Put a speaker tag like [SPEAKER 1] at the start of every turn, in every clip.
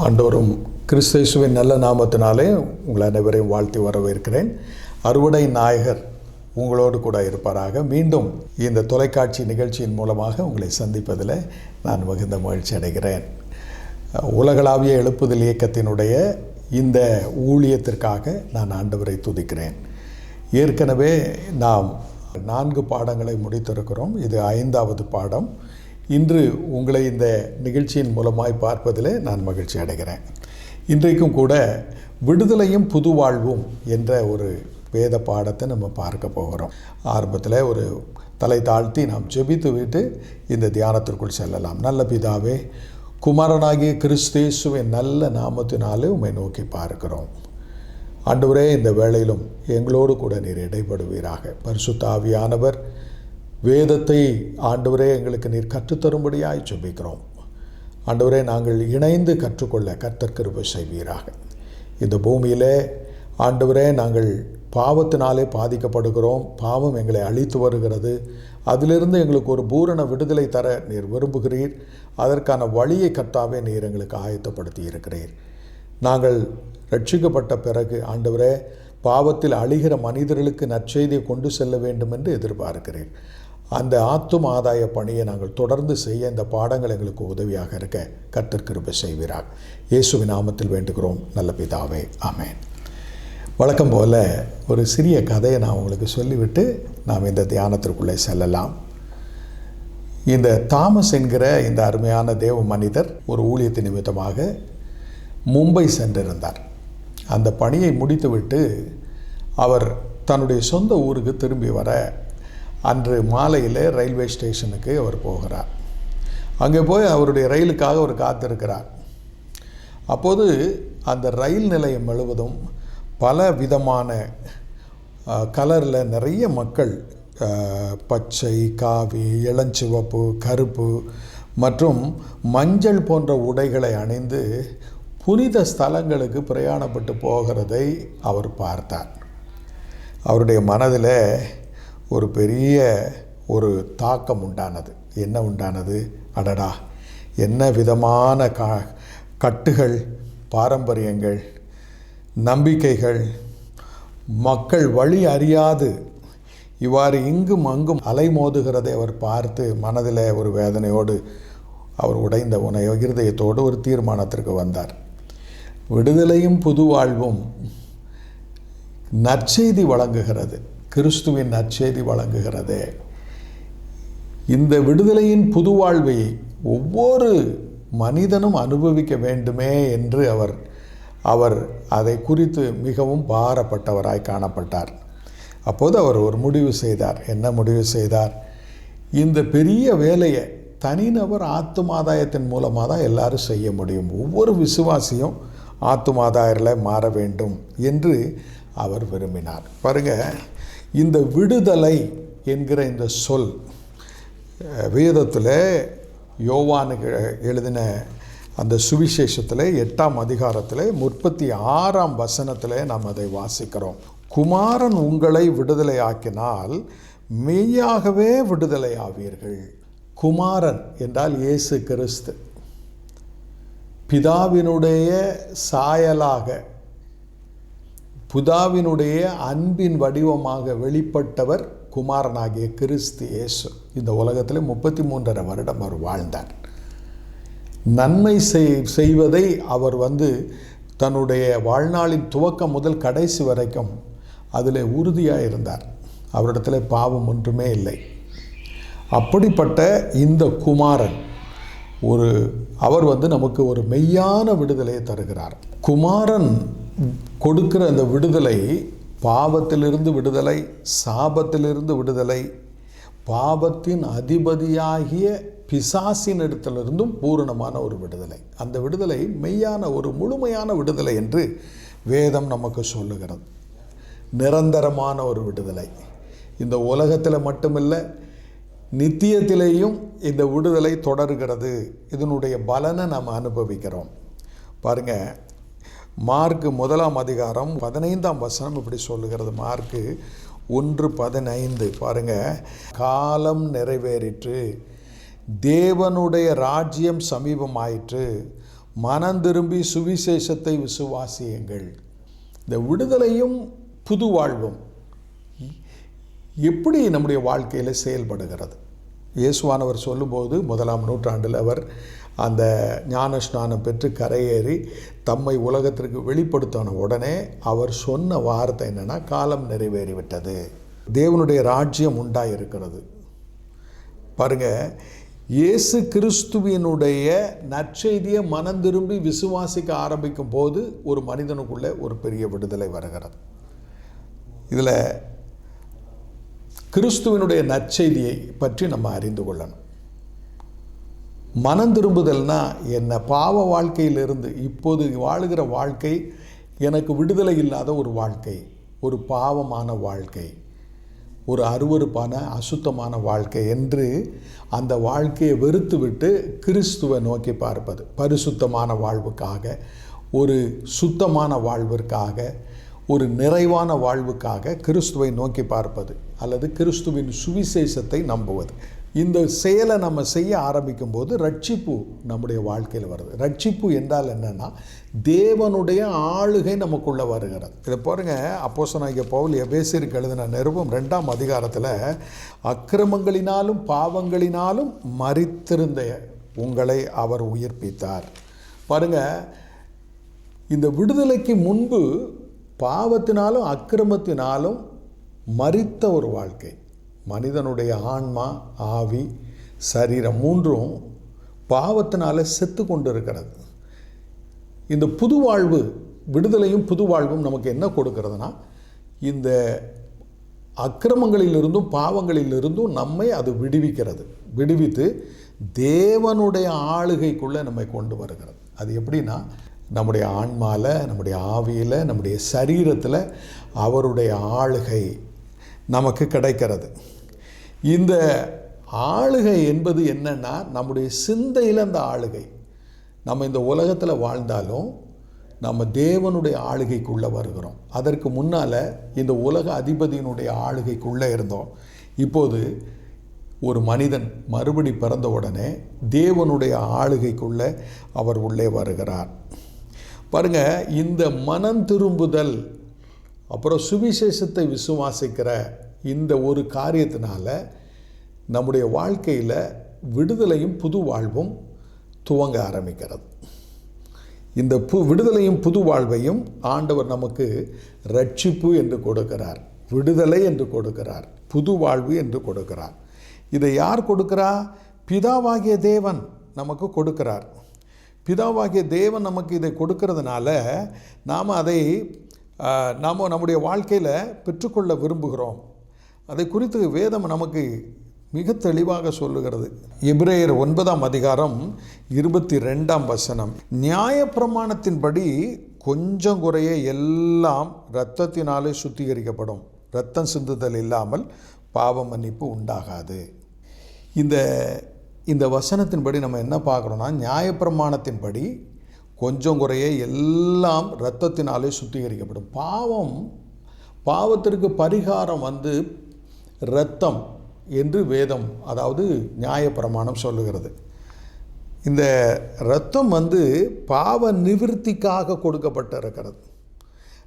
[SPEAKER 1] ஆண்டவரும் கிறிஸ்து இயேசுவின் நல்ல நாமத்தினாலே உங்கள் அனைவரையும் வாழ்த்தி வரவேற்கிறேன். அறுவடை நாயகர் உங்களோடு கூட இருப்பாராக. மீண்டும் இந்த தொலைக்காட்சி நிகழ்ச்சியின் மூலமாக உங்களை சந்திப்பதில் நான் மிகுந்த மகிழ்ச்சி அடைகிறேன். உலகளாவிய எழுப்புதல் இயக்கத்தினுடைய இந்த ஊழியத்திற்காக நான் ஆண்டவரை துதிக்கிறேன். ஏற்கனவே நாம் 4 பாடங்களை முடித்திருக்கிறோம். இது 5வது பாடம். இன்று உங்களை இந்த நிகழ்ச்சியின் மூலமாய் பார்ப்பதிலே நான் மகிழ்ச்சி அடைகிறேன். இன்றைக்கும் கூட விடுதலையும் புது வாழ்வும் என்ற ஒரு வேத பாடத்தை நம்ம பார்க்க போகிறோம். ஆரம்பத்தில் ஒரு தலை தாழ்த்தி நாம் ஜெபித்து விட்டு இந்த தியானத்திற்குள் செல்லலாம். நல்ல பிதாவே, குமாரனாகிய கிறிஸ்து இயேசுவின் நல்ல நாமத்தினாலே உம்மை நோக்கி பார்க்கிறோம். ஆண்டவரே, இந்த வேளையிலும் எங்களோடு கூட நீர் இடைப்படுவீராக. பரிசுத்த ஆவியானவர் வேதத்தை ஆண்டவரே எங்களுக்கு நீர் கற்றுத்தரும்படியாய் ஜெபிக்கிறோம். ஆண்டவரே, நாங்கள் இணைந்து கற்றுக்கொள்ள கர்த்தர் கிருபை செய்வீராக. இந்த பூமியிலே ஆண்டவரே, நாங்கள் பாவத்தினாலே பாதிக்கப்படுகிறோம். பாவம் எங்களை அழித்து வருகிறது. அதிலிருந்து எங்களுக்கு ஒரு பூரண விடுதலை தர நீர் விரும்புகிறீர். அதற்கான வழியை கர்த்தாவே நீர் எங்களுக்கு ஆயத்தப்படுத்தி இருக்கிறீர். நாங்கள் ரட்சிக்கப்பட்ட பிறகு ஆண்டவரே, பாவத்தில் அழிகிற மனிதர்களுக்கு நற்செய்தியை கொண்டு செல்ல வேண்டும் என்று எதிர்பார்க்கிறேன். அந்த ஆத்தும ஆதாய பணியை நாங்கள் தொடர்ந்து செய்ய இந்த பாடங்கள் எங்களுக்கு உதவியாக இருக்க கர்த்தர் கிருபை செய்வீராக. இயேசுவின் நாமத்தில் வேண்டுகிறோம் நல்ல பிதாவே, ஆமென். வழக்கம் போல் ஒரு சிறிய கதையை நான் உங்களுக்கு சொல்லிவிட்டு நாம் இந்த தியானத்திற்குள்ளே செல்லலாம். இந்த தாமஸ் என்கிற இந்த அருமையான தேவ மனிதர் ஒரு ஊழியத்தின் நிமித்தமாக மும்பை சென்றிருந்தார். அந்த பணியை முடித்துவிட்டு அவர் தன்னுடைய சொந்த ஊருக்கு திரும்பி வர அன்று மாலையில் ரயில்வே ஸ்டேஷனுக்கு அவர் போகிறார். அங்கே போய் அவருடைய ரயிலுக்காக அவர் காத்திருக்கிறார். அப்போது அந்த ரயில் நிலையம் முழுவதும் பல விதமான கலரில் நிறைய மக்கள், பச்சை, காவி, இளஞ்சிவப்பு, கருப்பு மற்றும் மஞ்சள் போன்ற உடைகளை அணிந்து புனித ஸ்தலங்களுக்கு பிரயாணப்பட்டு போகிறதை அவர் பார்த்தார். அவருடைய மனதில் ஒரு பெரிய ஒரு தாக்கம் உண்டானது. என்ன உண்டானது? அடடா, என்ன விதமான கட்டுகள், பாரம்பரியங்கள், நம்பிக்கைகள், மக்கள் வழி அறியாது இவ்வாறு இங்கும் அங்கும் அலைமோதுகிறதை அவர் பார்த்து மனதில் ஒரு வேதனையோடு அவர் உடைந்த இருதயத்தோடு ஒரு தீர்மானத்திற்கு வந்தார். விடுதலையும் புது வாழ்வும் நற்செய்தி வழங்குகிறது. கிறிஸ்துவின் நற்செய்தி வழங்குகிறது. இந்த விடுதலையின் புது வாழ்வை ஒவ்வொரு மனிதனும் அனுபவிக்க வேண்டுமே என்று அவர் அதை குறித்து மிகவும் பாரப்பட்டவராய் காணப்பட்டார். அப்போது அவர் ஒரு முடிவு செய்தார். என்ன முடிவு செய்தார்? இந்த பெரிய வேலையை தனிநபர் ஆத்துமாதாயத்தின் மூலமாக தான் எல்லாரும் செய்ய முடியும். ஒவ்வொரு விசுவாசியும் ஆத்துமாதாயரில் மாற வேண்டும் என்று அவர் விரும்பினார். பாருங்கள், இந்த விடுதலை என்கிற இந்த சொல் வேதத்தில் யோவானுக்கு எழுதின அந்த சுவிசேஷத்தில் 8ஆம் அதிகாரத்தில் 36ஆம் வசனத்தில் நாம் அதை வாசிக்கிறோம். குமாரன் உங்களை விடுதலை ஆக்கினால் மெய்யாகவே விடுதலை ஆவீர்கள். குமாரன் என்றால் இயேசு கிறிஸ்து. பிதாவினுடைய சாயலாக, பிதாவினுடைய அன்பின் வடிவமாக வெளிப்பட்டவர் குமாரனாகிய கிறிஸ்து இயேசு. இந்த உலகத்தில் 33.5 வருடம் அவர் வாழ்ந்தார். நன்மை செய்வதை அவர் தன்னுடைய வாழ்நாளின் துவக்கம் முதல் கடைசி வரைக்கும் அதில் உறுதியாக இருந்தார். அவரிடத்தில் பாவம் ஒன்றுமே இல்லை. அப்படிப்பட்ட இந்த குமாரன் அவர் நமக்கு ஒரு மெய்யான விடுதலையை தருகிறார். குமாரன் கொடுக்கிற அந்த விடுதலை பாவத்திலிருந்து விடுதலை, சாபத்திலிருந்து விடுதலை, பாவத்தின் அதிபதியாகிய பிசாசின் இடத்திலிருந்தும் பூரணமான ஒரு விடுதலை. அந்த விடுதலை மெய்யான ஒரு முழுமையான விடுதலை என்று வேதம் நமக்கு சொல்லுகிறது. நிரந்தரமான ஒரு விடுதலை. இந்த உலகத்தில் மட்டுமில்லை, நித்தியத்திலேயும் இந்த விடுதலை தொடர்கிறது. இதனுடைய பலனை நாம் அனுபவிக்கிறோம். பாருங்கள், மார்க்கு 1ஆம் அதிகாரம் 15ஆம் வசனம் இப்படி சொல்லுகிறது. மார்க்கு 1:15 பாருங்கள். காலம் நிறைவேறிற்று, தேவனுடைய ராஜ்யம் சமீபமாயிற்று, மனம் திரும்பி சுவிசேஷத்தை விசுவாசியுங்கள். இந்த விடுதலையும் புது வாழ்வும் எப்படி நம்முடைய வாழ்க்கையில் செயல்படுகிறது? இயேசுவானவர் சொல்லும்போது 1ஆம் நூற்றாண்டில் அவர் அந்த ஞான ஸ்நானம் பெற்று கரையேறி தம்மை உலகத்திற்கு வெளிப்படுத்தின உடனே அவர் சொன்ன வார்த்தை என்னென்னா, காலம் நிறைவேறிவிட்டது, தேவனுடைய ராஜ்யம் உண்டாயிருக்கிறது. பாருங்க, இயேசு கிறிஸ்துவினுடைய நற்செய்தியை மனம் திரும்பி விசுவாசிக்க ஆரம்பிக்கும் போது ஒரு மனிதனுக்குள்ளே ஒரு பெரிய விடுதலை வருகிறது. இதில் கிறிஸ்துவினுடைய நற்செய்தியை பற்றி நம்ம அறிந்து கொள்ளணும். மனம் திரும்புதல்னா என்ன? பாவ வாழ்க்கையிலிருந்து இப்போது வாழுகிற வாழ்க்கை எனக்கு விடுதலை இல்லாத ஒரு வாழ்க்கை, ஒரு பாவமான வாழ்க்கை, ஒரு அருவருப்பான அசுத்தமான வாழ்க்கை என்று அந்த வாழ்க்கையை வெறுத்துவிட்டு கிறிஸ்துவை நோக்கி பார்ப்பது, பரிசுத்தமான வாழ்வுக்காக, ஒரு சுத்தமான வாழ்விற்காக, ஒரு நிறைவான வாழ்வுக்காக கிறிஸ்துவை நோக்கி பார்ப்பது அல்லது கிறிஸ்துவின் சுவிசேஷத்தை நம்புவது. இந்த செயலை நம்ம செய்ய ஆரம்பிக்கும் போது ரட்சிப்பு நம்முடைய வாழ்க்கையில் வருது. ரட்சிப்பு என்றால் என்னென்னா, தேவனுடைய ஆளுகை நமக்குள்ளே வருகிறது. இதை பாருங்க, அப்போஸ்தலனாகிய பவுல் எபேசியருக்கு எழுதின நிருபம் 2ஆம் அதிகாரத்தில், அக்கிரமங்களினாலும் பாவங்களினாலும் மரித்திருந்த உங்களை அவர் உயிர்ப்பித்தார். பாருங்க, இந்த விடுதலைக்கு முன்பு பாவத்தினாலும் அக்கிரமத்தினாலும் மரித்த ஒரு வாழ்க்கை. மனிதனுடைய ஆன்மா, ஆவி, சரீரம் மூன்றும் பாவத்தினால செத்து கொண்டு இருக்கிறது. இந்த புது வாழ்வு, விடுதலையும் புது வாழ்வும் நமக்கு என்ன கொடுக்கிறதுனா, இந்த அக்கிரமங்களிலிருந்தும் பாவங்களிலிருந்தும் நம்மை அது விடுவிக்கிறது. விடுவித்து தேவனுடைய ஆளுகைக்குள்ளே நம்மை கொண்டு வருகிறது. அது எப்படின்னா, நம்முடைய ஆன்மாவில், நம்முடைய ஆவியில், நம்முடைய சரீரத்தில் அவருடைய ஆளுகை நமக்கு கிடைக்கிறது. இந்த ஆளுகை என்பது என்னன்னா, நம்முடைய சிந்தையில் அந்த ஆளுகை. நம்ம இந்த உலகத்தில் வாழ்ந்தாலும் நம்ம தேவனுடைய ஆளுகைக்குள்ளே வருகிறோம். அதற்கு முன்னால் இந்த உலக அதிபதியினுடைய ஆளுகைக்குள்ளே இருந்தோம். இப்போது ஒரு மனிதன் மறுபடி பிறந்த உடனே தேவனுடைய ஆளுகைக்குள்ளே அவர் உள்ளே வருகிறார். பாருங்க, இந்த மனம் திரும்புதல் அப்புறம் சுவிசேஷத்தை விசுவாசிக்கிற இந்த ஒரு காரியத்தினால நம்முடைய வாழ்க்கையில் விடுதலையும் புது வாழ்வும் துவங்க ஆரம்பிக்கிறது. இந்த விடுதலையும் புது வாழ்வையும் ஆண்டவர் நமக்கு ரட்சிப்பு என்று கொடுக்கிறார், விடுதலை என்று கொடுக்கிறார், புது வாழ்வு என்று கொடுக்கிறார். இதை யார் கொடுக்கிறா? பிதாவாகிய தேவன் நமக்கு கொடுக்கிறார். பிதாவாகிய தேவன் நமக்கு இதை கொடுக்கிறதுனால நாம் நம்முடைய வாழ்க்கையில் பெற்றுக்கொள்ள விரும்புகிறோம். அதை குறித்து வேதம் நமக்கு மிக தெளிவாக சொல்லுகிறது. எபிரேயர் 9ஆம் அதிகாரம் 22ஆம் வசனம், நியாயப்பிரமாணத்தின்படி கொஞ்சம் குறைய எல்லாம் இரத்தத்தினாலே சுத்திகரிக்கப்படும், இரத்தம் சிந்துதல் இல்லாமல் பாவ மன்னிப்பு உண்டாகாது. இந்த வசனத்தின்படி நம்ம என்ன பார்க்குறோன்னா, நியாயப்பிரமாணத்தின்படி கொஞ்சம் குறைய எல்லாம் இரத்தத்தினாலே சுத்திகரிக்கப்படும். பாவத்திற்கு பரிகாரம் இரத்தம் என்று வேதம், அதாவது நியாயப்பிரமாணம் சொல்லுகிறது. இந்த இரத்தம் பாவ நிவிர்த்திக்காக கொடுக்கப்பட்டு இருக்கிறது.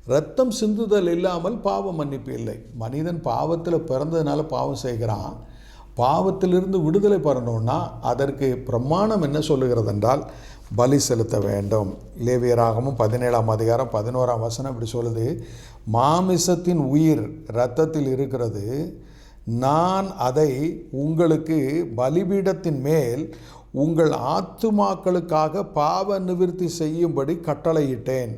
[SPEAKER 1] இரத்தம் சிந்துதல் இல்லாமல் பாவ மன்னிப்பு இல்லை. மனிதன் பாவத்தில் பிறந்ததுனால பாவம் செய்கிறான். பாவத்திலிருந்து விடுதலை பெறணும்னா அதற்கு பிரமாணம் என்ன சொல்லுகிறது என்றால், பலி செலுத்த வேண்டும். லேவியராகமும் 17ஆம் அதிகாரம் 11ஆம் வசனம் இப்படி சொல்லுது, மாமிசத்தின் உயிர் இரத்தத்தில் இருக்கிறது, நான் அதை உங்களுக்கு பலிபீடத்தின் மேல் உங்கள் ஆத்துமாக்களுக்காக பாவ நிவிர்த்தி செய்யும்படி கட்டளையிட்டேன்.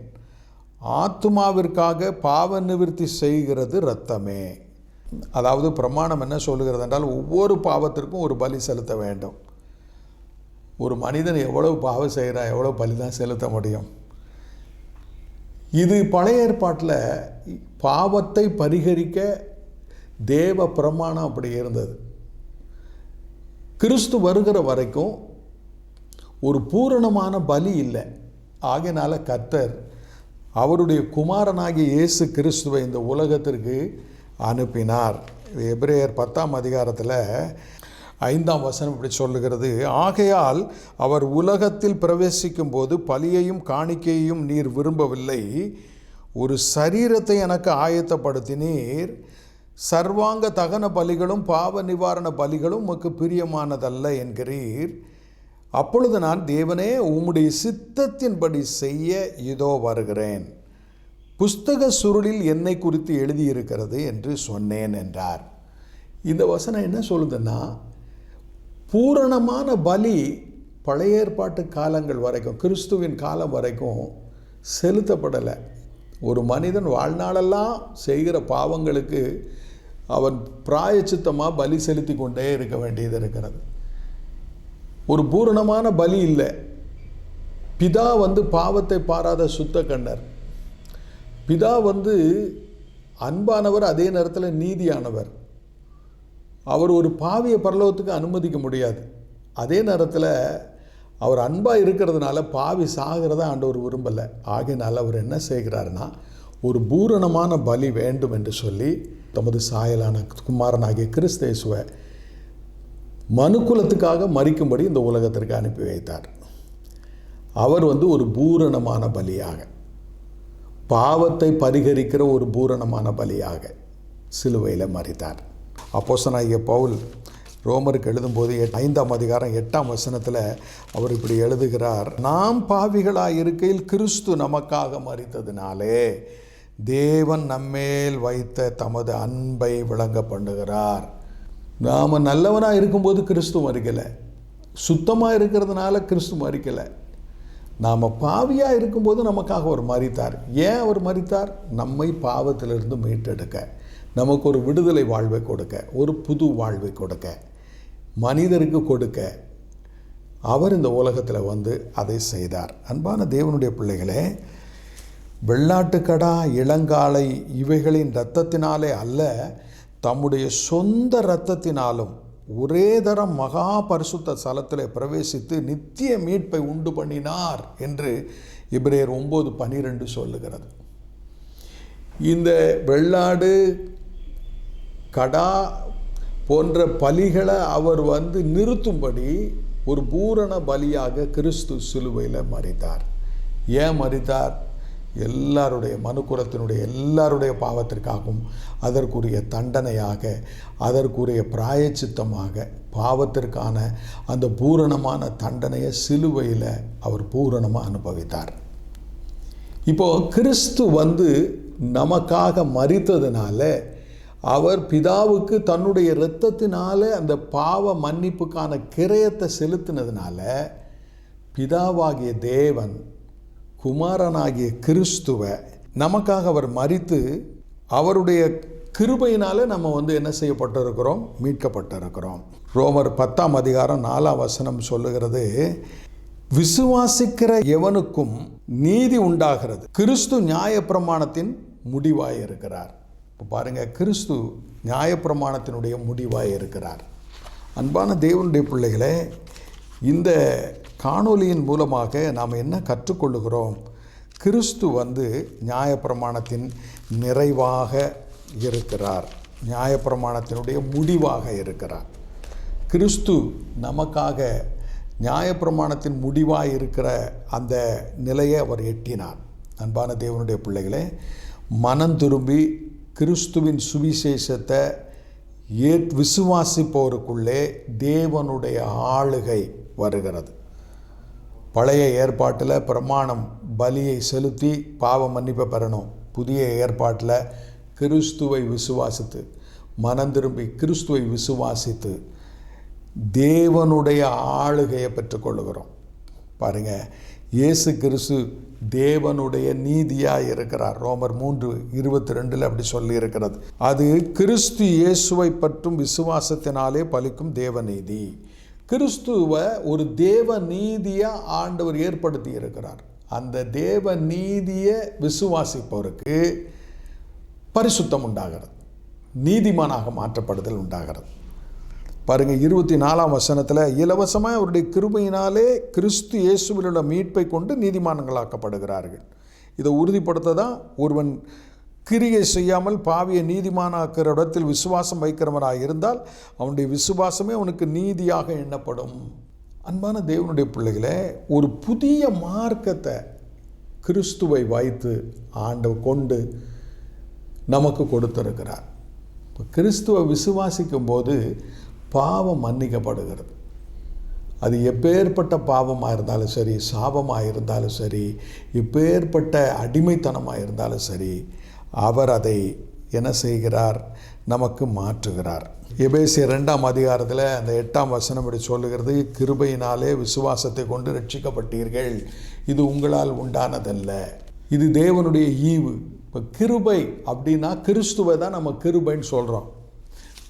[SPEAKER 1] ஆத்துமாவிற்காக பாவ நிவிர்த்தி செய்கிறது இரத்தமே. அதாவது பிரமாணம் என்ன சொல்லுகிறது என்றால், ஒவ்வொரு பாவத்திற்கும் ஒரு பலி செலுத்த வேண்டும். ஒரு மனிதன் எவ்வளவு பாவம் செய்கிறான், எவ்வளோ பலி தான் செலுத்த முடியும்? இது பழைய ஏற்பாட்டில் பாவத்தை பரிகரிக்க தேவ பிரமாணம் அப்படி இருந்தது. கிறிஸ்து வருகிற வரைக்கும் ஒரு பூரணமான பலி இல்லை. ஆகையினால கர்த்தர் அவருடைய குமாரனாகிய இயேசு கிறிஸ்துவை இந்த உலகத்திற்கு அனுப்பினார். எபிரேயர் 10ஆம் அதிகாரத்தில் 5ஆம் வசனம் இப்படி சொல்லுகிறது, ஆகையால் அவர் உலகத்தில் பிரவேசிக்கும் போது பலியையும் காணிக்கையையும் நீர் விரும்பவில்லை, ஒரு சரீரத்தை எனக்கு ஆயத்தப்படுத்தினீர், சர்வாங்க தகன பலிகளும் பாவ நிவாரண பலிகளும் உமக்கு பிரியமானதல்ல என்கிறீர். அப்பொழுது நான், தேவனே உம்முடைய சித்தத்தின்படி செய்ய இதோ வருகிறேன், புஸ்தக சுருளில் என்னை குறித்து எழுதியிருக்கிறது என்று சொன்னேன் என்றார். இந்த வசனம் என்ன சொல்லுதுன்னா, பூரணமான பலி பழைய ஏற்பாட்டு காலங்கள் வரைக்கும், கிறிஸ்துவின் காலம் வரைக்கும் செலுத்தப்படலை. ஒரு மனிதன் வாழ்நாளெல்லாம் செய்கிற பாவங்களுக்கு அவன் பிராயச்சித்தமாக பலி செலுத்தி கொண்டே இருக்க வேண்டியது இருக்கிறது. ஒரு பூரணமான பலி இல்லை. பிதா பாவத்தை பாராத சுத்த கண்ணர். பிதா அன்பானவர், அதே நேரத்தில் நீதியானவர். அவர் ஒரு பாவியை பரலோகத்துக்கு அனுமதிக்க முடியாது. அதே நேரத்தில் அவர் அன்பாக இருக்கிறதுனால பாவி சாகிறத ஆண்டவர் விரும்பலை. ஆகையினால் அவர் என்ன செய்கிறாருன்னா, ஒரு பூரணமான பலி வேண்டும் என்று சொல்லி தமது சாயலான குமாரனாகிய கிறிஸ்து இயேசுவை மனுக்குலத்துக்காக மரிக்கும்படி இந்த உலகத்திற்கு அனுப்பி வைத்தார். அவர் ஒரு பூரணமான பலியாக, பாவத்தை பரிகரிக்கிற ஒரு பூரணமான பலியாக சிலுவையில் மரித்தார். அப்போஸ்தலனாகிய பவுல் ரோமருக்கு எழுதும்போது 5ஆம் அதிகாரம் 8ஆம் வசனத்தில் அவர் இப்படி எழுதுகிறார், நாம் பாவிகளாக இருக்கையில் கிறிஸ்து நமக்காக மரித்ததினாலே தேவன் நம்மேல் வைத்த தமது அன்பை விளங்க பண்ணுகிறார். நாம் நல்லவனாக இருக்கும்போது கிறிஸ்து மரிக்கலை, சுத்தமாக இருக்கிறதுனால கிறிஸ்து மரிக்கலை. நாம் பாவியாக இருக்கும்போது நமக்காக அவர் மரித்தார். ஏன் அவர் மரித்தார்? நம்மை பாவத்திலிருந்து மீட்டெடுக்க, நமக்கு ஒரு விடுதலை வாழ்வை கொடுக்க, ஒரு புது வாழ்வை கொடுக்க, மனிதருக்கு கொடுக்க அவர் இந்த உலகத்தில் அதை செய்தார். அன்பான தேவனுடைய பிள்ளைகளே, வெள்ளாட்டுக்கடா, இளங்காளை இவைகளின் இரத்தத்தினாலே அல்ல, தம்முடைய சொந்த இரத்தத்தினாலும் ஒரே தரம் மகா பரிசுத்த ஸ்தலத்திலே பிரவேசித்து நித்திய மீட்பை உண்டு பண்ணினார் என்று எபிரேயர் 9:12 சொல்லுகிறது. இந்த வெள்ளாடு, கடா போன்ற பலிகளை அவர் நிறுத்தும்படி ஒரு பூரண பலியாக கிறிஸ்து சிலுவையில் மரித்தார். ஏன் மரித்தார்? எல்லாருடைய மனுக்குலத்தினுடைய எல்லாருடைய பாவத்திற்காகவும் அதற்குரிய தண்டனையாக, அதற்குரிய பிராயச்சித்தமாக, பாவத்திற்கான அந்த பூரணமான தண்டனையை சிலுவையில் அவர் பூரணமாக அனுபவித்தார். இப்போது கிறிஸ்து நமக்காக மரித்ததுனால, அவர் பிதாவுக்கு தன்னுடைய இரத்தத்தினால அந்த பாவ மன்னிப்புக்கான கிரயத்தை செலுத்தினதுனால, பிதாவாகிய தேவன் குமாரனாகிய கிறிஸ்துவை நமக்காக அவர் மரித்து அவருடைய கிருபையினால நம்ம என்ன செய்யப்பட்டிருக்கிறோம்? மீட்கப்பட்டிருக்கிறோம். ரோமர் 10ஆம் அதிகாரம் 4ஆம் வசனம் சொல்லுகிறது, விசுவாசிக்கிற எவனுக்கும் நீதி உண்டாகிறது, கிறிஸ்து நியாயப்பிரமாணத்தின் முடிவாய் இருக்கிறார். இப்போ பாருங்கள், கிறிஸ்து நியாயப்பிரமாணத்தினுடைய முடிவாய் இருக்கிறார். அன்பான தேவனுடைய பிள்ளைகளே, இந்த காணொலியின் மூலமாக நாம் என்ன கற்றுக்கொள்ளுகிறோம்? கிறிஸ்து நியாயப்பிரமாணத்தின் நிறைவாக இருக்கிறார், நியாயப்பிரமாணத்தினுடைய முடிவாக இருக்கிறார். கிறிஸ்து நமக்காக நியாயப்பிரமாணத்தின் முடிவாக இருக்கிற அந்த நிலையை அவர் எட்டினார். அன்பான தேவனுடைய பிள்ளைகளே, மனம் திரும்பி கிறிஸ்துவின் சுவிசேஷத்தை விசுவாசிப்போருக்குள்ளே தேவனுடைய ஆளுகை வருகிறது. பழைய ஏற்பாட்டில் பிரமாணம் பலியை செலுத்தி பாவ மன்னிப்பை பெறணும். புதிய ஏற்பாட்டில் கிறிஸ்துவை விசுவாசித்து, மனம் திரும்பி கிறிஸ்துவை விசுவாசித்து தேவனுடைய ஆளுகையை பெற்றுக்கொள்ளுகிறோம். பாருங்கள், இயேசு கிறிஸ்து தேவனுடைய நீதியாக இருக்கிறார். ரோமர் 3:22 அப்படி சொல்லி இருக்கிறது. அது கிறிஸ்து இயேசுவை பற்றும் விசுவாசத்தினாலே பலிக்கும் தேவநீதி. கிறிஸ்துவை ஒரு தேவ நீதியாக ஆண்டவர் ஏற்படுத்தி இருக்கிறார். அந்த தேவ நீதியை விசுவாசிப்பவருக்கு பரிசுத்தம் உண்டாகிறது, நீதிமானாக மாற்றப்படுதல் உண்டாகிறது. பாருங்கள், 24ஆம் வசனத்தில், இலவசமாக அவருடைய கிருபையினாலே கிறிஸ்து இயேசுவில் உள்ள மீட்பை கொண்டு நீதிமான்களாக்கப்படுகிறார்கள். இதை உறுதிப்படுத்த தான் ஒருவன் கிரியை செய்யாமல் பாவியை நீதிமானாக்கிற இடத்தில் விசுவாசம் வைக்கிறவனாக இருந்தால் அவனுடைய விசுவாசமே அவனுக்கு நீதியாக எண்ணப்படும். அன்பான தேவனுடைய பிள்ளைகளே, ஒரு புதிய மார்க்கத்தை கிறிஸ்துவை வைத்து ஆண்டவர் கொண்டு நமக்கு கொடுத்திருக்கிறார். இப்போ கிறிஸ்துவை விசுவாசிக்கும் போது பாவம் மன்னிக்கப்படுகிறது. அது எப்பேற்பட்ட பாவமாக இருந்தாலும் சரி, சாபமாக இருந்தாலும் சரி, எப்பேற்பட்ட அடிமைத்தனமாக இருந்தாலும் சரி, அவர் அதை என்ன செய்கிறார்? நமக்கு மாற்றுகிறார். எபேசியர் 2ஆம் அதிகாரத்தில் அந்த 8ஆம் வசனம் இப்படி சொல்லுகிறது, கிருபையினாலே விசுவாசத்தை கொண்டு ரட்சிக்கப்பட்டீர்கள், இது உங்களால் உண்டானதல்ல, இது தேவனுடைய ஈவு. இப்போ கிருபை அப்படின்னா கிறிஸ்துவை தான் நம்ம கிருபைன்னு சொல்கிறோம்.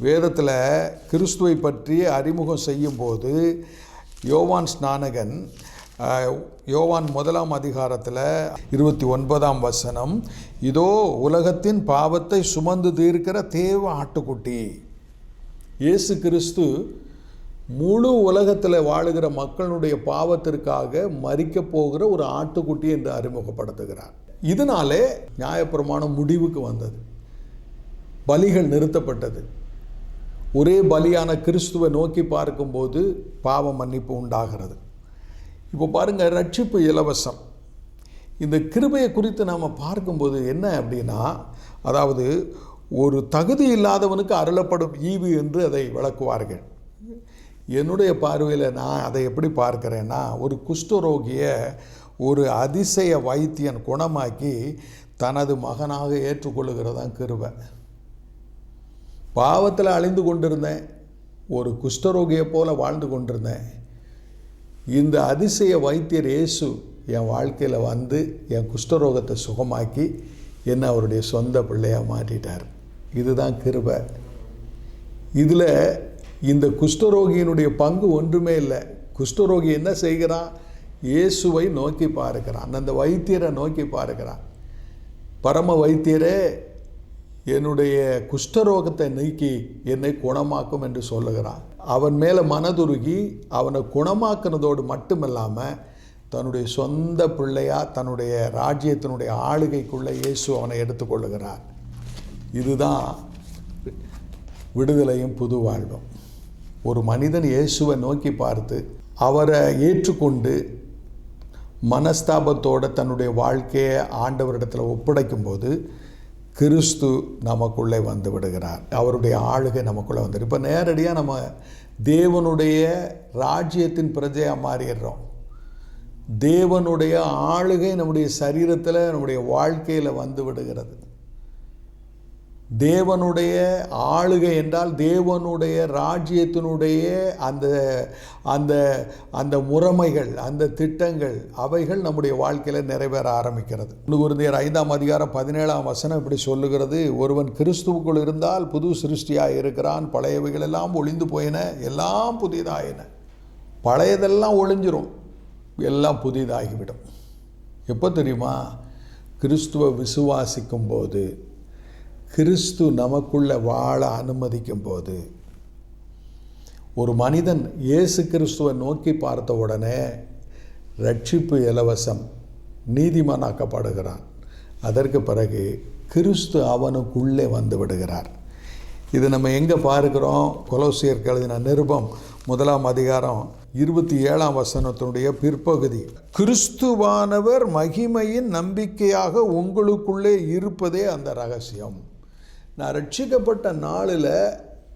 [SPEAKER 1] வேதத்தில் கிறிஸ்துவை பற்றி அறிமுகம் செய்யும்போது யோவான் ஸ்நானகன் யோவான் 1ஆம் அதிகாரத்தில் 29ஆம் வசனம், இதோ உலகத்தின் பாவத்தை சுமந்து தீர்க்கிற தேவ ஆட்டுக்குட்டி. இயேசு கிறிஸ்து முழு உலகத்தில் வாழுகிற மக்களுடைய பாவத்திற்காக மரிக்கப் போகிற ஒரு ஆட்டுக்குட்டி என்று அறிமுகப்படுத்துகிறார். இதனாலே நியாயப்பிரமாணம் முடிவுக்கு வந்தது, பலிகள் நிறுத்தப்பட்டது. ஒரே பலியான கிறிஸ்துவை நோக்கி பார்க்கும்போது பாவ மன்னிப்பு உண்டாகிறது. இப்போ பாருங்கள், ரட்சிப்பு இலவசம். இந்த கிருபையை குறித்து நாம் பார்க்கும்போது என்ன அப்படின்னா, அதாவது ஒரு தகுதி இல்லாதவனுக்கு அருளப்படும் ஈவு என்று அதை விளக்குவார்கள். என்னுடைய பார்வையில் நான் அதை எப்படி பார்க்கிறேன்னா, ஒரு குஷ்டரோகியை ஒரு அதிசய வைத்தியன் குணமாக்கி தனது மகனாக ஏற்றுக்கொள்ளுகிறதான் கிருபை. பாவத்தில் அழிந்து கொண்டிருந்தேன், ஒரு குஷ்டரோகியை போல வாழ்ந்து கொண்டிருந்தேன். இந்த அதிசய வைத்தியர் இயேசு என் வாழ்க்கையில் வந்து என் குஷ்டரோகத்தை சுகமாக்கி என்னை அவருடைய சொந்த பிள்ளையாக மாற்றிட்டார். இதுதான் கிருபை. இதில் இந்த குஷ்டரோகியினுடைய பங்கு ஒன்றுமே இல்லை. குஷ்டரோகி என்ன செய்கிறான்? இயேசுவை நோக்கி பார்க்கிறான், அந்த வைத்தியரை நோக்கி பார்க்கிறான். பரம வைத்தியரே, என்னுடைய குஷ்டரோகத்தை நீக்கி என்னை குணமாக்கும் என்று சொல்லுகிறான். அவன் மேலே மனதுருகி அவனை குணமாக்குனதோடு மட்டுமில்லாமல் தன்னுடைய சொந்த பிள்ளையாக தன்னுடைய ராஜ்யத்தினுடைய ஆளுகைக்குள்ளே இயேசு அவனை எடுத்துக்கொள்ளுகிறார். இதுதான் விடுதலையும் புது வாழ்வும். ஒரு மனிதன் இயேசுவை நோக்கி பார்த்து அவரை ஏற்றுக்கொண்டு மனஸ்தாபத்தோடு தன்னுடைய வாழ்க்கையை ஆண்டவரிடத்தில் ஒப்படைக்கும்போது கிறிஸ்து நமக்குள்ளே வந்து விடுகிறார். அவருடைய ஆளுகை நமக்குள்ளே வந்துடும். இப்போ நேரடியாக நம்ம தேவனுடைய ராஜ்யத்தின் பிரஜையாக மாறிடுறோம். தேவனுடைய ஆளுகை நம்முடைய சரீரத்தில் நம்முடைய வாழ்க்கையில் வந்து விடுகிறது. தேவனுடைய ஆளுகை என்றால் தேவனுடைய ராஜ்யத்தினுடைய அந்த அந்த அந்த முறைமைகள், அந்த திட்டங்கள், அவைகள் நம்முடைய வாழ்க்கையில் நிறைவேற ஆரம்பிக்கிறது. 1 கொரிந்தியர் 5ஆம் அதிகாரம் 17ஆம் வசனம் இப்படி சொல்லுகிறது, ஒருவன் கிறிஸ்துவுக்குள் இருந்தால் புது சிருஷ்டியாக இருக்கிறான், பழையவைகள் எல்லாம் ஒளிந்து போயின, எல்லாம் புதிதாயின. பழையதெல்லாம் ஒளிஞ்சிரும், எல்லாம் புதிதாகிவிடும். எப்போ தெரியுமா? கிறிஸ்துவை விசுவாசிக்கும் போது, கிறிஸ்து நமக்குள்ளே வாழ அனுமதிக்கும் போது. ஒரு மனிதன் இயேசு கிறிஸ்துவை நோக்கி பார்த்த உடனே ரட்சிப்பு இலவசம், நீதிமானாக்கப்படுகிறான். அதற்கு பிறகு கிறிஸ்து அவனுக்குள்ளே வந்து விடுகிறார். இது நம்ம எங்கே பார்க்கிறோம்? கொலோசியருக்கு எழுதின நிருபம் 1ஆம் அதிகாரம் 27ஆம் வசனத்தினுடைய பிற்பகுதி. கிறிஸ்துவானவர் மகிமையின் நம்பிக்கையாக உங்களுக்குள்ளே இருப்பதே அந்த ரகசியம். நான் ரட்சிக்கப்பட்ட நாளில்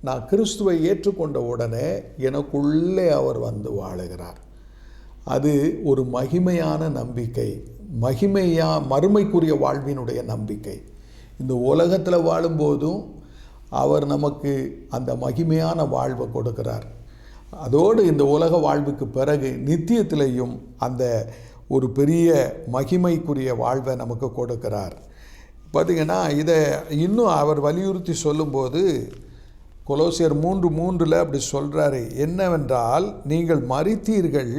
[SPEAKER 1] நான் கிறிஸ்துவை ஏற்றுக்கொண்ட உடனே எனக்குள்ளே அவர் வந்து வாழுகிறார். அது ஒரு மகிமையான நம்பிக்கை, மறுமைக்குரிய வாழ்வினுடைய நம்பிக்கை. இந்த உலகத்தில் வாழும்போதும் அவர் நமக்கு அந்த மகிமையான வாழ்வை கொடுக்கிறார். அதோடு இந்த உலக வாழ்வுக்கு பிறகு நித்தியத்திலையும் அந்த ஒரு பெரிய மகிமைக்குரிய வாழ்வை நமக்கு கொடுக்கிறார். பார்த்திங்கன்னா, இதை இன்னும் அவர் வலியுறுத்தி சொல்லும்போது கொலோசியர் 3:3 அப்படி சொல்கிறாரு, என்னவென்றால் நீங்கள் மரித்தீர்கள்,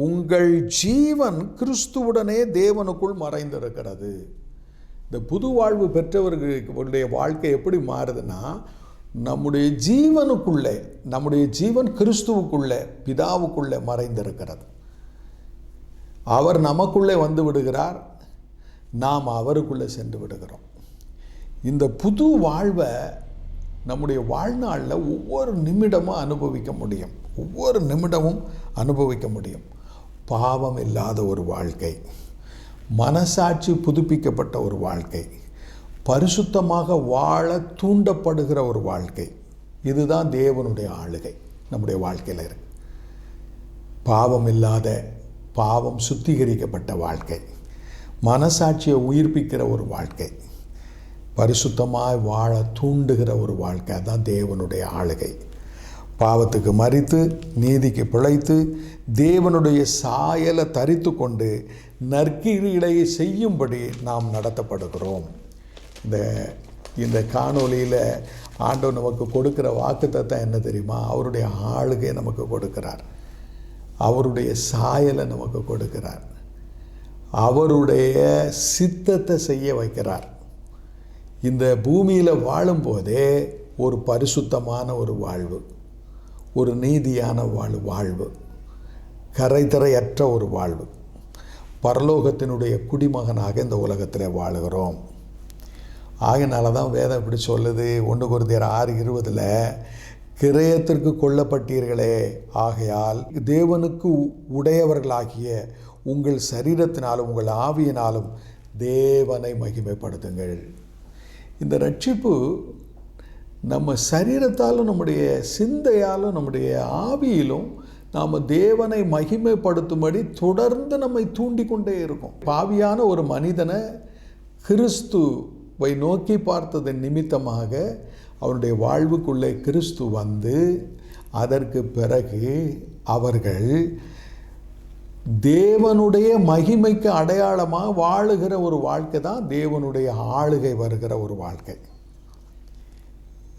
[SPEAKER 1] உங்கள் ஜீவன் கிறிஸ்துவுடனே தேவனுக்குள் மறைந்திருக்கிறது. இந்த புது வாழ்வு பெற்றவர்களுடைய வாழ்க்கை எப்படி மாறுதுன்னா, நம்முடைய ஜீவனுக்குள்ளே, நம்முடைய ஜீவன் கிறிஸ்துவுக்குள்ளே பிதாவுக்குள்ளே மறைந்திருக்கிறது. அவர் நமக்குள்ளே வந்து விடுகிறார், நாம் அவருக்குள்ளே சென்று விடுகிறோம். இந்த புது வாழ்வை நம்முடைய வாழ்நாளில் ஒவ்வொரு நிமிடமும் அனுபவிக்க முடியும். ஒவ்வொரு நிமிடமும் அனுபவிக்க முடியும். பாவம் இல்லாத ஒரு வாழ்க்கை, மனசாட்சி புதுப்பிக்கப்பட்ட ஒரு வாழ்க்கை, பரிசுத்தமாக வாழ தூண்டப்படுகிற ஒரு வாழ்க்கை. இதுதான் தேவனுடைய ஆளுகை நம்முடைய வாழ்க்கையில் இருக்கு. பாவம் இல்லாத, பாவம் சுத்திகரிக்கப்பட்ட வாழ்க்கை, மனசாட்சியை உயிர்ப்பிக்கிற ஒரு வாழ்க்கை, பரிசுத்தமாய் வாழ தூண்டுகிற ஒரு வாழ்க்கை. அதுதான் தேவனுடைய ஆளுகை. பாவத்துக்கு மரித்து நீதிக்கு பிழைத்து தேவனுடைய சாயலை தரித்து கொண்டு நற்கிரிகளை செய்யும்படி நாம் நடத்தப்படுகிறோம். இந்த காணொளியில் ஆண்டவர் நமக்கு கொடுக்கிற வாக்குத்தத்தம் என்ன தெரியுமா? அவருடைய ஆளுகை நமக்கு கொடுக்கிறார். அவருடைய சாயலை நமக்கு கொடுக்கிறார். அவருடைய சித்தத்தை செய்ய வைக்கிறார். இந்த பூமியில் வாழும்போதே ஒரு பரிசுத்தமான ஒரு வாழ்வு, ஒரு நீதியான வாழ்வு, கரைதரையற்ற ஒரு வாழ்வு, பரலோகத்தினுடைய குடிமகனாக இந்த உலகத்தில் வாழுகிறோம். ஆகினால தான் வேதம் இப்படி சொல்லுது, 1 கொரிந்தியர் 6:20 கிரயத்திற்கு கொல்லப்பட்டீர்களே, ஆகையால் தேவனுக்கு உடையவர்களாகிய உங்கள் சரீரத்தினாலும் உங்கள் ஆவியினாலும் தேவனை மகிமைப்படுத்துங்கள். இந்த ரட்சிப்பு நம்ம சரீரத்தாலும் நம்முடைய சிந்தையாலும் நம்முடைய ஆவியிலும் நாம் தேவனை மகிமைப்படுத்தும்படி தொடர்ந்து நம்மை தூண்டிக்கொண்டே இருக்கும். பாவியான ஒரு மனிதனை கிறிஸ்துவை நோக்கி பார்த்ததன் நிமித்தமாக அவருடைய வாழ்வுக்குள்ளே கிறிஸ்து வந்து அதற்கு பிறகு அவர்கள் தேவனுடைய மகிமைக்கு அடையாளமாக வாழுகிற ஒரு வாழ்க்கை தான் தேவனுடைய ஆளுகை வருகிற ஒரு வாழ்க்கை.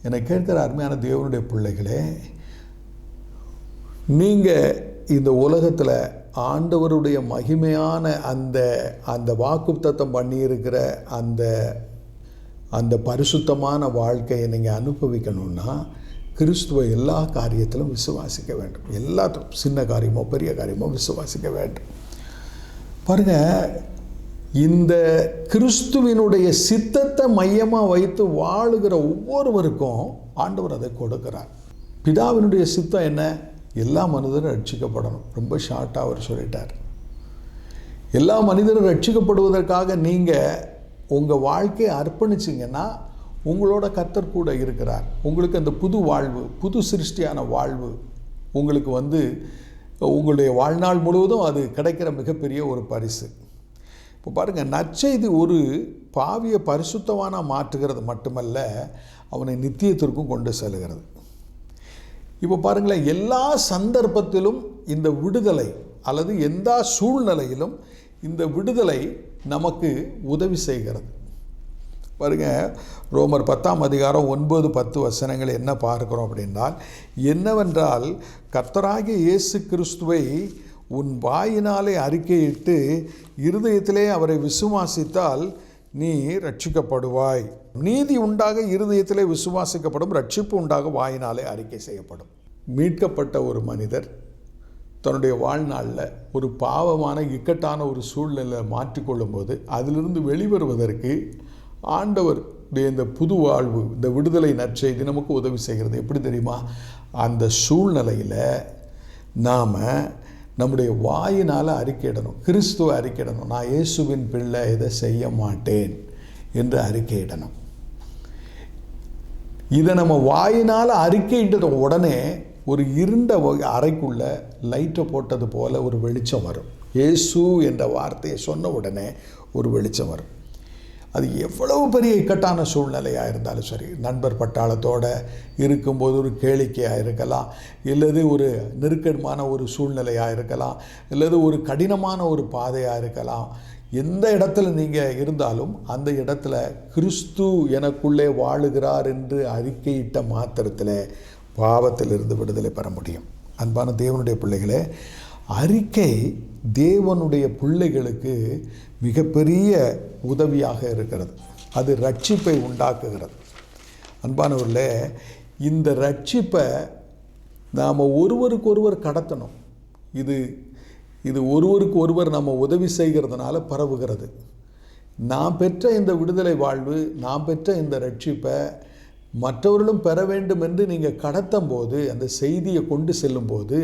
[SPEAKER 1] என்னை கேட்கிற அருமையான தேவனுடைய பிள்ளைகளே, நீங்கள் இந்த உலகத்தில் ஆண்டவருடைய மகிமையான அந்த வாக்குத்தத்தம் பண்ணியிருக்கிற அந்த பரிசுத்தமான வாழ்க்கையை நீங்கள் அனுபவிக்கணும்னா கிறிஸ்துவை எல்லா காரியத்திலும் விசுவாசிக்க வேண்டும். எல்லாத்திலும், சின்ன காரியமோ பெரிய காரியமோ விசுவாசிக்க வேண்டும். பாருங்கள், இந்த கிறிஸ்துவினுடைய சித்தத்தை மையமாக வைத்து வாழுகிற ஒவ்வொருவருக்கும் ஆண்டவர் அதை கொடுக்கிறார். பிதாவினுடைய சித்தம் என்ன? எல்லா மனிதரும் ரட்சிக்கப்படணும். ரொம்ப ஷார்ட்டாக அவர் சொல்லிட்டார். எல்லா மனிதரும் ரட்சிக்கப்படுவதற்காக நீங்கள் உங்கள் வாழ்க்கையை அர்ப்பணிச்சிங்கன்னா உங்களோட கர்த்தர் கூட இருக்கிறார். உங்களுக்கு அந்த புது வாழ்வு, புது சிருஷ்டியான வாழ்வு உங்களுக்கு உங்களுடைய வாழ்நாள் முழுவதும் அது கிடைக்கிற மிகப்பெரிய ஒரு பரிசு. இப்போ பாருங்கள், நற்செய்தி ஒரு பாவியை பரிசுத்தவான மாற்றுகிறது மட்டுமல்ல, அவனை நித்தியத்திற்கும் கொண்டு செல்கிறது. இப்போ பாருங்களேன், எல்லா சந்தர்ப்பத்திலும் இந்த விடுதலை அல்லது எந்த சூழ்நிலையிலும் இந்த விடுதலை நமக்கு உதவி செய்கிறது. பாருங்கள், ரோமர் 10:9-10 என்ன பார்க்கிறோம் அப்படின்னால், என்னவென்றால் கர்த்தராகிய இயேசு கிறிஸ்துவை உன் வாயினாலே அறிக்கையிட்டு இருதயத்திலே அவரை விசுவாசித்தால் நீ ரட்சிக்கப்படுவாய். நீதி உண்டாக இருதயத்திலே விசுவாசிக்கப்படும், ரட்சிப்பு உண்டாக வாயினாலே அறிக்கை செய்யப்படும். மீட்கப்பட்ட ஒரு மனிதர் தன்னுடைய வாழ்நாளில் ஒரு பாவமான இக்கட்டான ஒரு சூழ்நிலை மாற்றிக்கொள்ளும் போது அதிலிருந்து வெளிவருவதற்கு ஆண்டவருடைய இந்த புது வாழ்வு, இந்த விடுதலை நற்செய்தி நமக்கு உதவி செய்கிறது. எப்படி தெரியுமா? அந்த சூழ்நிலையில் நாம் நம்முடைய வாயினால் அறிக்கையிடணும். கிறிஸ்துவை அறிக்கையிடணும். நான் இயேசுவின் பிள்ளை, இதை செய்ய மாட்டேன் என்று அறிக்கையிடணும். இதை நம்ம வாயினால் அறிக்கையிட்ட உடனே ஒரு இருண்ட அறைக்குள்ளே லைட்டை போட்டது போல் ஒரு வெளிச்சம் வரும். இயேசு என்ற வார்த்தையை சொன்ன உடனே ஒரு வெளிச்சம் வரும். அது எவ்வளவு பெரிய இக்கட்டான சூழ்நிலையாக இருந்தாலும் சரி, நண்பர் பட்டாளத்தோடு இருக்கும்போது ஒரு கேளிக்கையாக இருக்கலாம், இல்லது ஒரு நெருக்கமான ஒரு சூழ்நிலையாக இருக்கலாம், இல்லது ஒரு கடினமான ஒரு பாதையாக இருக்கலாம். எந்த இடத்துல நீங்கள் இருந்தாலும் அந்த இடத்துல கிறிஸ்து எனக்குள்ளே வாழுகிறார் என்று அறிக்கையிட்ட மாத்திரத்தில் பாவத்திலிருந்து விடுதலை பெற முடியும். அன்பான தேவனுடைய பிள்ளைகளே, அறிக்கை தேவனுடைய பிள்ளைகளுக்கு மிகப்பெரிய உதவியாக இருக்கிறது. அது ரட்சிப்பை உண்டாக்குகிறது. அன்பானவர்களே, இந்த ரட்சிப்பை நாம் ஒருவருக்கொருவர் கடத்தணும். இது ஒருவருக்கு ஒருவர் நம்ம உதவி செய்கிறதுனால பரவுகிறது. நான் பெற்ற இந்த விடுதலை வாழ்வு, நான் பெற்ற இந்த ரட்சிப்பை மற்றவர்களும் பெற வேண்டும் என்று நீங்கள் கடத்தும் போது, அந்த செய்தியை கொண்டு செல்லும்போது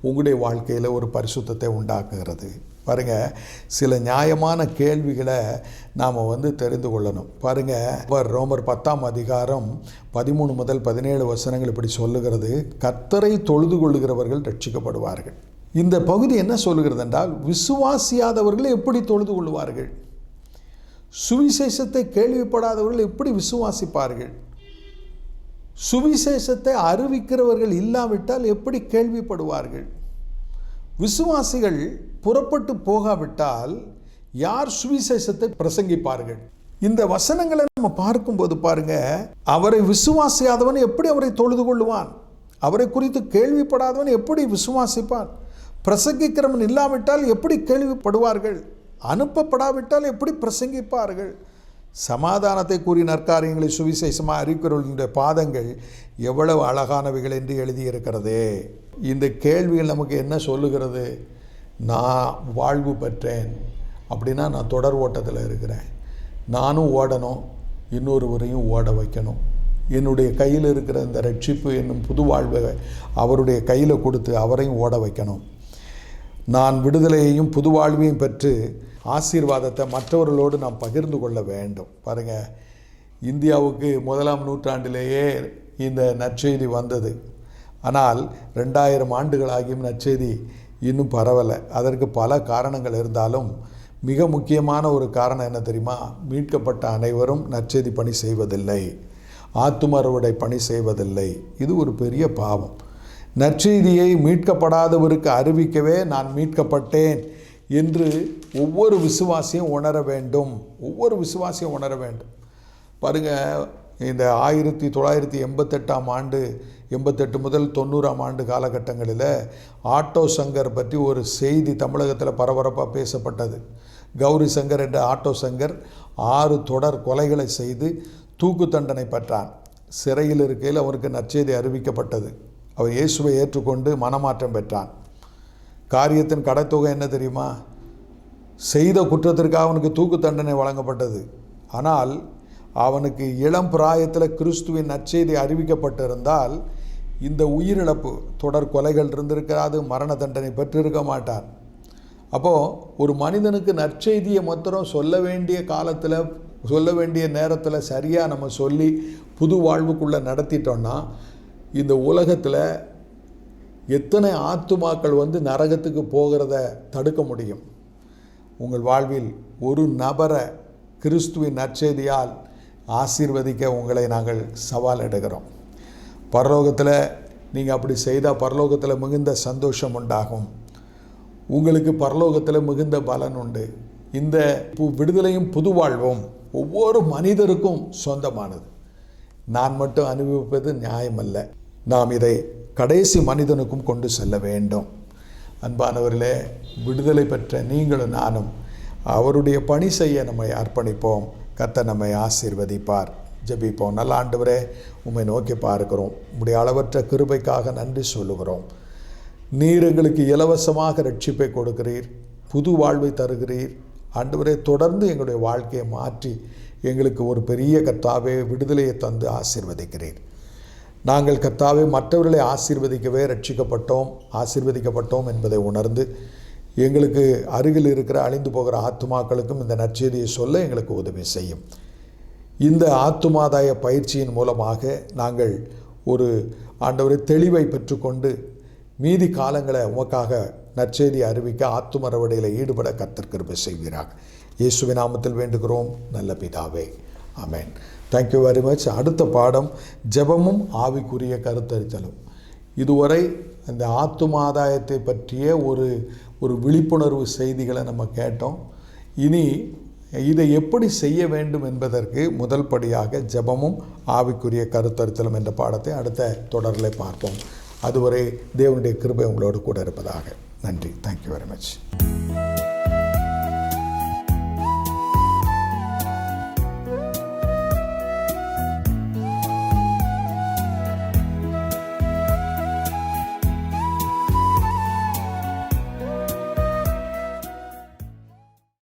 [SPEAKER 1] உங்களுடைய வாழ்க்கையில் ஒரு பரிசுத்தத்தை உண்டாக்குகிறது. பாருங்கள், சில நியாயமான கேள்விகளை நாம் தெரிந்து கொள்ளணும். பாருங்கள், ரோமர் 10ஆம் அதிகாரம் 13 முதல் 17 வசனங்கள் இப்படி சொல்லுகிறது. கர்த்தரை தொழுது கொள்ளுகிறவர்கள் ரட்சிக்கப்படுவார்கள். இந்த பகுதி என்ன சொல்லுகிறது என்றால், விசுவாசியாதவர்களை எப்படி தொழுது கொள்வார்கள்? சுவிசேஷத்தை கேள்விப்படாதவர்கள் எப்படி விசுவாசிப்பார்கள்? சுவிசேஷத்தை அறிவிக்கிறவர்கள் இல்லாவிட்டால் எப்படி கேள்விப்படுவார்கள்? விசுவாசிகள் புறப்பட்டு போகாவிட்டால் யார் சுவிசேஷத்தை பிரசங்கிப்பார்கள்? இந்த வசனங்களை நம்ம பார்க்கும்போது பாருங்க, அவரை விசுவாசியாதவன் எப்படி அவரை தொழுது கொள்ளுவான்? அவரை குறித்து கேள்விப்படாதவன் எப்படி விசுவாசிப்பான்? பிரசங்கிக்கிறவன் இல்லாவிட்டால் எப்படி கேள்விப்படுவார்கள்? அனுப்பப்படாவிட்டால் எப்படி பிரசங்கிப்பார்கள்? சமாதானத்தை கூறி நற்காரியங்களை சுவிசேஷமாக அறிவிக்கிறவர்களுடைய பாதங்கள் எவ்வளவு அழகானவைகள் என்று எழுதியிருக்கிறதே. இந்த கேள்விகள் நமக்கு என்ன சொல்லுகிறது? நான் வாழ்வு பெற்றேன் அப்படின்னா நான் தொடர் ஓட்டத்தில் இருக்கிறேன். நானும் ஓடணும், இன்னொருவரையும் ஓட வைக்கணும். என்னுடைய கையில் இருக்கிற இந்த ரட்சிப்பு என்னும் புது வாழ்வை அவருடைய கையில் கொடுத்து அவரையும் ஓட வைக்கணும். நான் விடுதலையையும் புது வாழ்வையும் பெற்று ஆசீர்வாதத்தை மற்றவர்களோடு நாம் பகிர்ந்து கொள்ள வேண்டும். பாருங்கள், இந்தியாவுக்கு 1ஆம் நூற்றாண்டிலேயே இந்த நற்செய்தி வந்தது. ஆனால் 2000 ஆண்டுகளாகியும் நற்செய்தி இன்னும் பரவலை. அதற்கு பல காரணங்கள் இருந்தாலும் மிக முக்கியமான ஒரு காரணம் என்ன தெரியுமா? மீட்கப்பட்ட அனைவரும் நற்செய்தி பணி செய்வதில்லை, ஆத்தும அறுவடை பணி செய்வதில்லை. இது ஒரு பெரிய பாவம். நற்செய்தியை மீட்கப்படாதவருக்கு அறிவிக்கவே நான் மீட்கப்பட்டேன் என்று ஒவ்வொரு விசுவாசியும் உணர வேண்டும். ஒவ்வொரு விசுவாசியும் உணர வேண்டும். பாருங்கள், இந்த 1988ஆம் ஆண்டு 88 முதல் 90ஆம் ஆண்டு காலகட்டங்களில் ஆட்டோ சங்கர் பற்றி ஒரு செய்தி தமிழகத்தில் பரபரப்பாக பேசப்பட்டது. கௌரி சங்கர் என்ற ஆட்டோ சங்கர் 6 தொடர் கொலைகளை செய்து தூக்கு தண்டனை பெற்றான். சிறையில் இருக்கையில் அவருக்கு நற்செய்தி அறிவிக்கப்பட்டது. அவர் இயேசுவை ஏற்றுக்கொண்டு மனமாற்றம் பெற்றான். காரியத்தின் கடைத்தொகை என்ன தெரியுமா? செய்த குற்றத்திற்காக அவனுக்கு தூக்கு தண்டனை வழங்கப்பட்டது. ஆனால் அவனுக்கு இளம் பிராயத்தில் கிறிஸ்துவின் நற்செய்தி அறிவிக்கப்பட்டிருந்தால் இந்த உயிரிழப்பு, தொடர் கொலைகள் இருந்திருக்காது, மரண தண்டனை பெற்றிருக்க மாட்டான். அப்போது ஒரு மனிதனுக்கு நற்செய்தியை மாத்திரம் சொல்ல வேண்டிய காலத்தில், சொல்ல வேண்டிய நேரத்தில் சரியாக நம்ம சொல்லி புது வாழ்வுக்குள்ளே நடத்திட்டோன்னா இந்த உலகத்தில் எத்தனை ஆத்துமாக்கள் நரகத்துக்கு போகிறத தடுக்க முடியும்? உங்கள் வாழ்வில் ஒரு நபரை கிறிஸ்துவின் நற்செய்தியால் ஆசீர்வதிக்க உங்களை நாங்கள் சவால் எடுக்கிறோம். பரலோகத்தில் நீங்கள் அப்படி செய்தால் பரலோகத்தில் மிகுந்த சந்தோஷம் உண்டாகும். உங்களுக்கு பரலோகத்தில் மிகுந்த பலன் உண்டு. இந்த விடுதலையும் புது வாழ்வும் ஒவ்வொரு மனிதருக்கும் சொந்தமானது. நான் மட்டும் அனுபவிப்பது நியாயமல்ல. நாம் இதை கடைசி மனிதனுக்கும் கொண்டு செல்ல வேண்டும். அன்பானவர்களே, விடுதலை பெற்ற நீங்களும் நானும் அவருடைய பணி செய்ய நம்மை அர்ப்பணிப்போம். கர்த்தர் நம்மை ஆசீர்வதிப்பார். ஜெபிப்போம். நல்ல ஆண்டவரே, உம்மை நோக்கி பார்க்கிறோம். உம்முடைய அளவற்ற கிருபைக்காக நன்றி சொல்லுகிறோம். நீர் எங்களுக்கு இலவசமாக ரட்சிப்பை கொடுக்கிறீர், புது வாழ்வை தருகிறீர். ஆண்டவரே, தொடர்ந்து எங்களுடைய வாழ்க்கையை மாற்றி எங்களுக்கு ஒரு பெரிய கர்த்தாவே விடுதலையை தந்து ஆசீர்வதிக்கிறீர். நாங்கள் கர்த்தாவே மற்றவர்களை ஆசீர்வதிக்கவே ஆசீர்வதிக்கப்பட்டோம் என்பதை உணர்ந்து எங்களுக்கு அருகில் இருக்கிற அழிந்து போகிற ஆத்துமாக்களுக்கும் இந்த நற்செய்தியை சொல்ல எங்களுக்கு உதவி செய்யும். இந்த ஆத்துமாதாய பயிற்சியின் மூலமாக நாங்கள் ஒரு ஆண்டவரை தெளிவை பெற்றுக்கொண்டு மீதி காலங்களை உமக்காக நற்செய்தி அறிவிக்க ஆத்தும அறுவடையில் ஈடுபட கர்த்தர் கிருபை செய்வீராக. இயேசுவின் நாமத்தில் வேண்டுகிறோம் நல்ல பிதாவே, ஆமென். Thank you very much. அடுத்த பாடம் ஜெபமும் ஆவிக்குரிய கருத்தரித்தலும். இதுவரை அந்த ஆத்துமாதாயத்தை பற்றிய ஒரு விழிப்புணர்வு செய்திகளை நம்ம கேட்டோம். இனி இதை எப்படி செய்ய வேண்டும் என்பதற்கு முதல் படியாக ஜெபமும் ஆவிக்குரிய கருத்தரித்தலும் என்ற பாடத்தை அடுத்த தொடரில் பார்ப்போம். அதுவரை தேவனுடைய கிருபை உங்களோடு கூட இருப்பதாக. நன்றி. Thank you very much.